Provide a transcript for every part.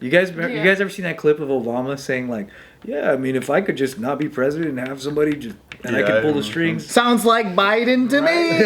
You guys ever seen that clip of Obama saying like, yeah, I mean, if I could just not be president and have somebody just, and I could pull the strings. Sounds like Biden to me.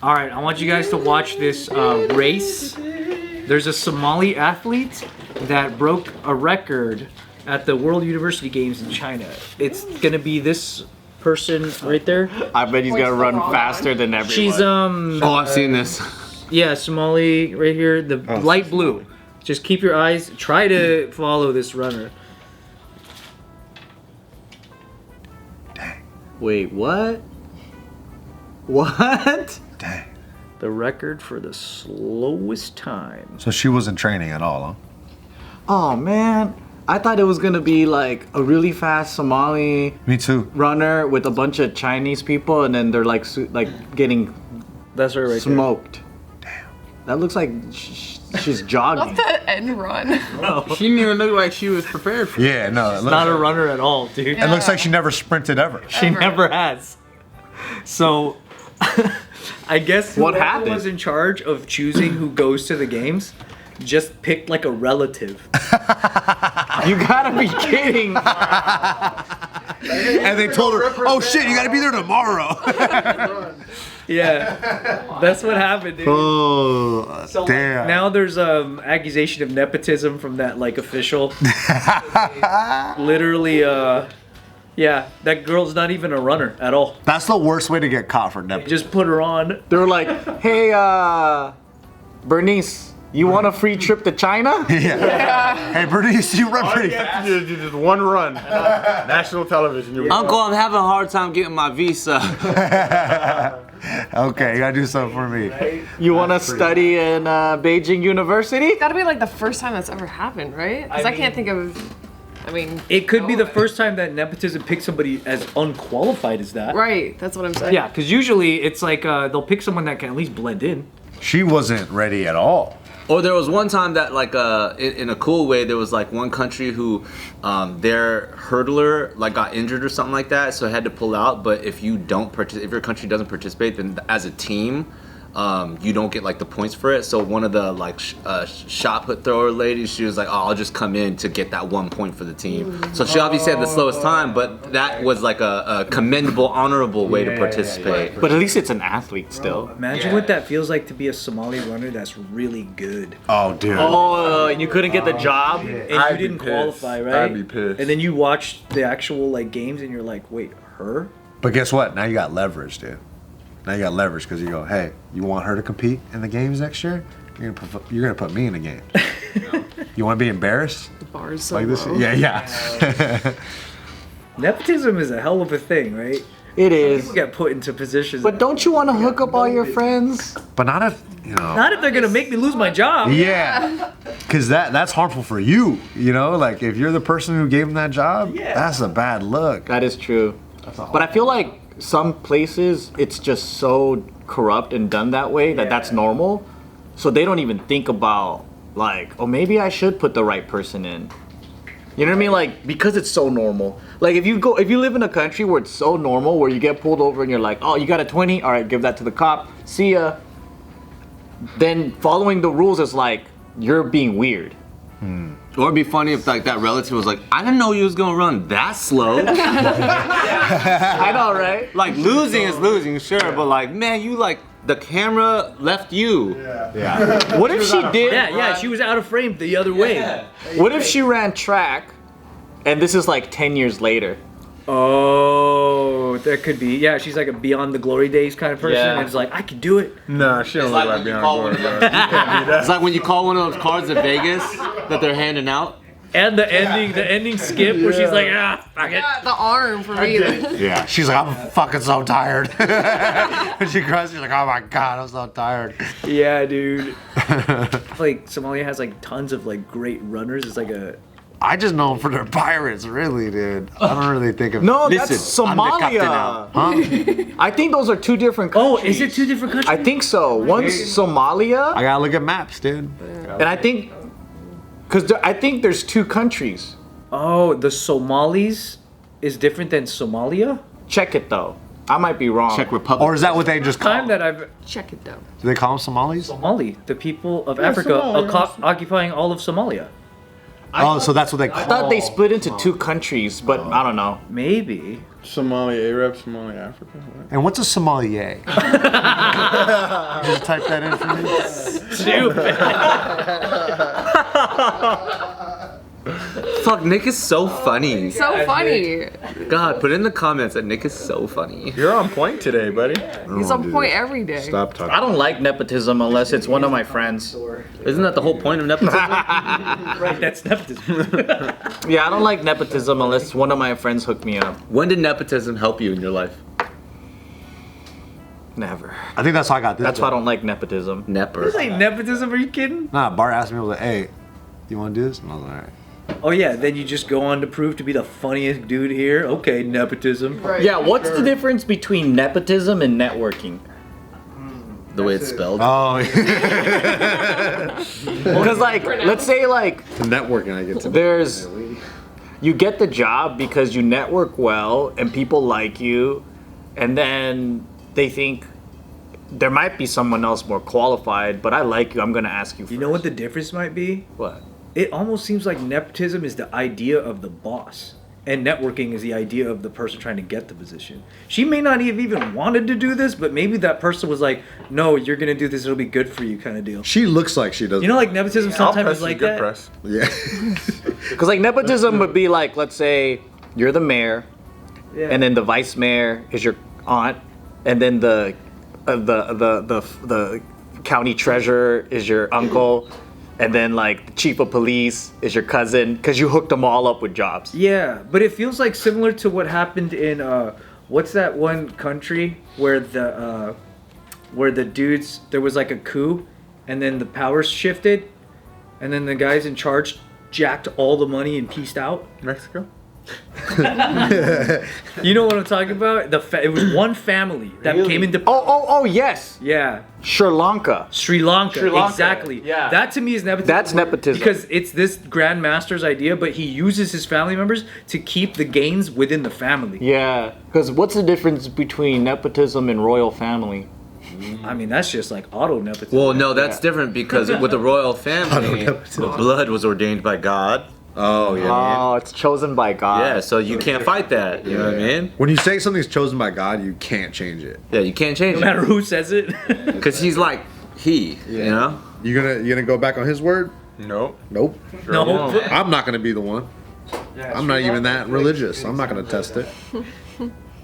All right, I want you guys to watch this race. There's a Somali athlete that broke a record at the World University Games in China. It's gonna be this person right there. I bet he's gonna run faster than everyone. She's Oh, I've seen this. Yeah, Somali right here, the light blue. Just keep your eyes, try to follow this runner. Dang. Wait, what? What? Dang. The record for the slowest time. So she wasn't training at all, huh? Oh man, I thought it was gonna be like a really fast Somali Me too. runner with a bunch of Chinese people, and then they're like getting That's her right smoked. Damn. That looks like she's jogging. Love the end run. She didn't even look like she was prepared for it. Yeah, no. It looks, Not a runner at all, dude. it looks like she never sprinted ever. She never has. So, I guess What whoever happened? was in charge of choosing who goes to the games just picked like a relative. You gotta be kidding. And they told her, oh shit, you gotta be there tomorrow. Yeah, that's what happened, dude. Oh, So damn. now there's accusation of nepotism from that like official. Literally, yeah, that girl's not even a runner at all. That's the worst way to get caught for nepotism. Just put her on. They were like, hey, Bernice, you want a free trip to China? Yeah. Hey, Bernice, you run pretty fast. Just one run. National television. Uncle, I'm having a hard time getting my visa. Okay, you gotta do something for me. You want to study in Beijing University? It's gotta be like the first time that's ever happened, right? Because I can't think of. I mean. It could be the first time that nepotism picks somebody as unqualified as that. Right, that's what I'm saying. Yeah, because usually it's like they'll pick someone that can at least blend in. She wasn't ready at all. Or there was one time that, like, in a cool way, there was like one country who, their hurdler like got injured or something like that, so had to pull out. But if you don't if your country doesn't participate, then as a team, you don't get like the points for it. So one of the like shot put thrower ladies, she was like, "Oh, I'll just come in to get that 1 point for the team." So she obviously had the slowest time, but that was like a commendable, honorable way to participate. But at least it's an athlete still. Imagine what that feels like to be a Somali runner that's really good. Oh, dude. Oh, you couldn't get the job? And I'd you be didn't pissed. qualify, right? I'd be pissed. And then you watch the actual like games and you're like, wait, her? But guess what? Now you got leverage, dude. Now you got leverage because you go, hey, you want her to compete in the games next year? You're gonna put me in the game. You want to be embarrassed? The bar's so Like this? low. Yeah. Nepotism is a hell of a thing, right? It is. People get put into positions. But don't you want to hook up all your friends? But not if, you know. Not if they're gonna make me lose my job. Yeah. Because that's harmful for you. You know, like if you're the person who gave him that job, that's a bad look. That is true. But I feel like some places it's just so corrupt and done that way that that's normal. So they don't even think about like, oh, maybe I should put the right person in. You know what I mean? Like, because it's so normal. Like if you live in a country where it's so normal where you get pulled over and you're like, oh, you got a 20? All right, give that to the cop. See ya. Then following the rules is like, you're being weird. Or it'd be funny if like that relative was like, "I didn't know you was gonna run that slow." I know, right? Like losing is losing, sure, but like, man, you like the camera left you. Yeah. What if she did? Yeah, she was out of frame the other way. What if she ran track and this is like 10 years later? Oh, that could be. Yeah, she's like a beyond the glory days kind of person. Yeah. And it's like, I can do it. Nah, she don't look like when you call Beyond one Glory, of bro. those, it's like when you call one of those cards at Vegas that they're handing out. And the ending skip where she's like, fuck it. Yeah, the arm for me. Yeah. She's like, I'm fucking so tired. When she cries, she's like, oh my God, I'm so tired. Yeah, dude. Like Somalia has like tons of like great runners. It's like a. I just know them for their pirates, really, dude. I don't really think of. No, Listen, that's I'm the captain Somalia. Huh? I think those are two different Oh, countries. is it two different countries? I think so. One's Somalia, I gotta look at maps, dude. and I think, because I think there's two countries. Oh, the Somalis is different than Somalia? Check it though. I might be wrong. Czech Republic. Or is that what they just call Time them? that I've Check it though. Do they call them Somalis? Somali, the people of Yeah, Africa Somali, occupying all of Somalia. Oh, so that's what they call I thought they split into 2 countries, but I don't know. Maybe. Somali Arab, Somali Africa. What? And what's a sommelier? Did you type that in for me? Stupid. Fuck, Nick is so funny. So funny. God, put in the comments that Nick is so funny. You're on point today, buddy. He's on point every day. Stop talking. I don't like nepotism unless it's one of my friends. Isn't that the whole point of nepotism? Right, that's nepotism. Yeah, I don't like nepotism unless one of my friends hook me up. When did nepotism help you in your life? Never. I think that's how I got this. That's why I job. don't like nepotism. Nepper. This ain't nepotism, are you kidding? Nah, Bart asked me, I was like, hey, you want to do this? And I was like, all right. Oh yeah, then you just go on to prove to be the funniest dude here. Okay, nepotism. Right. Yeah, what's the difference between nepotism and networking? The way it's spelled. Oh, Because like, let's say like networking, I get to. there's, you get the job because you network well and people like you, and then they think there might be someone else more qualified, but I like you, I'm gonna ask you first. You know what the difference might be? What? It almost seems like nepotism is the idea of the boss, and networking is the idea of the person trying to get the position. She may not have even wanted to do this, but maybe that person was like, "No, you're gonna do this. It'll be good for you," kind of deal. She looks like she does. You know, like nepotism sometimes is like good that. press. Yeah. Because like nepotism would be like, let's say you're the mayor, Yeah. and then the vice mayor is your aunt, and then the county treasurer is your uncle, and then like the chief of police is your cousin, because you hooked them all up with jobs. Yeah, but it feels like similar to what happened in what's that one country where the dudes, there was like a coup, and then the powers shifted, and then the guys in charge jacked all the money and pieced out. Mexico? You know what I'm talking about? It was one family that came into Oh, yes, yeah, Sri Lanka. Sri Lanka. Sri Lanka, Exactly. yeah. That to me is nepotism. That's nepotism. Because it's this Grand Master's idea, but he uses his family members to keep the gains within the family. Yeah, because what's the difference between nepotism and royal family? I mean, that's just like auto nepotism. Well, no, that's different because with the royal family, the blood was ordained by God. Oh, yeah. Oh, it's chosen by God. Yeah, so you can't fight that. You know what I mean? When you say something's chosen by God, you can't change it. Yeah, you can't change no it matter who says it. because he's like you know. You gonna go back on his word? Nope. Nope. No. I'm not gonna be the one. I'm not even that religious. I'm not gonna test it.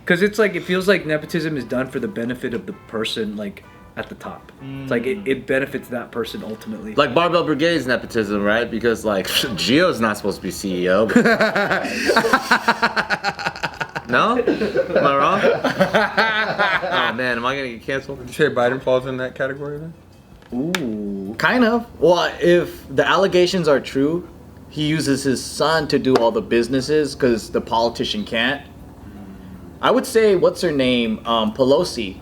Because it's like, it feels like nepotism is done for the benefit of the person, like, at the top. It's like, it benefits that person ultimately. Like Barbell Brigade's nepotism, right? Because like Gio's not supposed to be CEO. But... No? Am I wrong? Oh man, am I gonna get canceled? Would you say Biden falls in that category then? Ooh. Kind of. Well, if the allegations are true, he uses his son to do all the businesses because the politician can't. I would say, what's her name? Pelosi.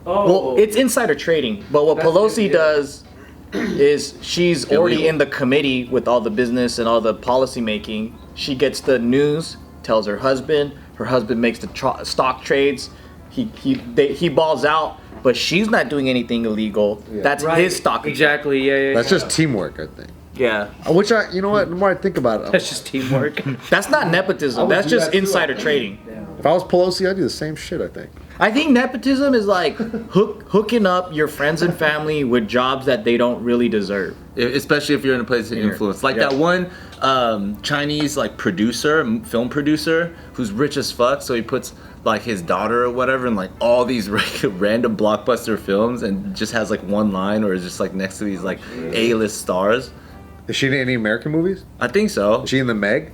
Oh. Well, it's insider trading, but what Pelosi does is she's already in the committee with all the business and all the policy making. She gets the news, tells her husband makes the stock trades. He balls out, but she's not doing anything illegal. That's his stock. Exactly, yeah. That's just teamwork, I think. Yeah. Which you know what? The more I think about it, That's just teamwork. That's not nepotism. That's just insider trading. if I was Pelosi, I'd do the same shit. I think. I think nepotism is like hooking up your friends and family with jobs that they don't really deserve. Especially if you're in a place of influence. Like that one Chinese like film producer, who's rich as fuck, so he puts like his daughter or whatever in like all these random blockbuster films and just has like one line or is just like next to these like A-list stars. Is she in any American movies? I think so. Is she in the Meg?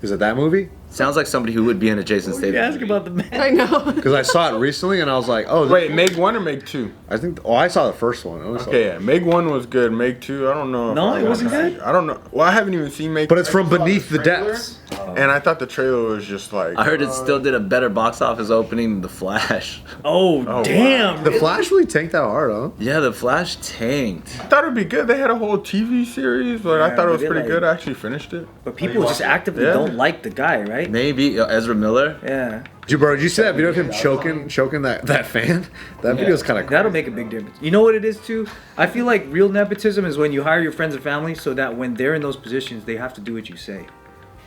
Is it that movie? Sounds like somebody who would be in a Jason Statham Ask movie. about the man. I know. Because I saw it recently and I was like, oh. Wait, Meg 1 or Meg 2? I think. Oh, I saw the first one. I only saw- Okay, yeah. Meg 1 was good. Meg 2, I don't know. No, if I it wasn't gotta good? see- I don't know. Well, I haven't even seen Meg. But it's I from just saw Beneath the trailer, Depths. And I thought the trailer was just like. I heard it still did a better box office opening than The Flash. Oh, wow. damn. The Flash really tanked that hard, huh? Yeah, The Flash tanked. I thought it'd be good. They had a whole TV series, but I thought it was but it, pretty like- good. I actually finished it. But people just actively Yeah. don't like the guy, right? right? Maybe Ezra Miller. Yeah. Bro, did you see that video of him choking that fan? That video's kind of That'll make a big difference. You know what it is too? I feel like real nepotism is when you hire your friends and family so that when they're in those positions, they have to do what you say.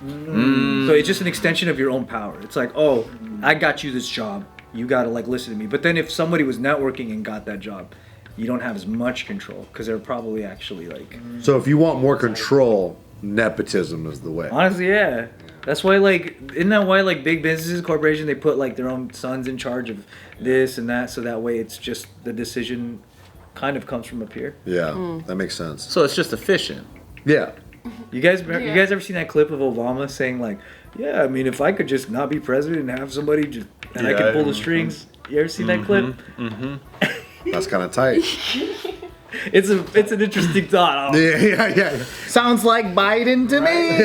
So it's just an extension of your own power. It's like, oh, I got you this job. You gotta like listen to me. But then if somebody was networking and got that job, you don't have as much control because they're probably actually like. So if you want more control, nepotism is the way. Honestly, yeah. That's why, like, isn't that why, like, big businesses, corporations, they put, like, their own sons in charge of this and that, so that way it's just the decision kind of comes from up here. Yeah, that makes sense. So it's just efficient. Yeah. You guys ever seen that clip of Obama saying, like, yeah, I mean, if I could just not be president and have somebody just, and I could pull the strings. You ever seen that clip? Mm-hmm. That's kind of tight. It's an interesting thought. Yeah. Sounds like Biden to me.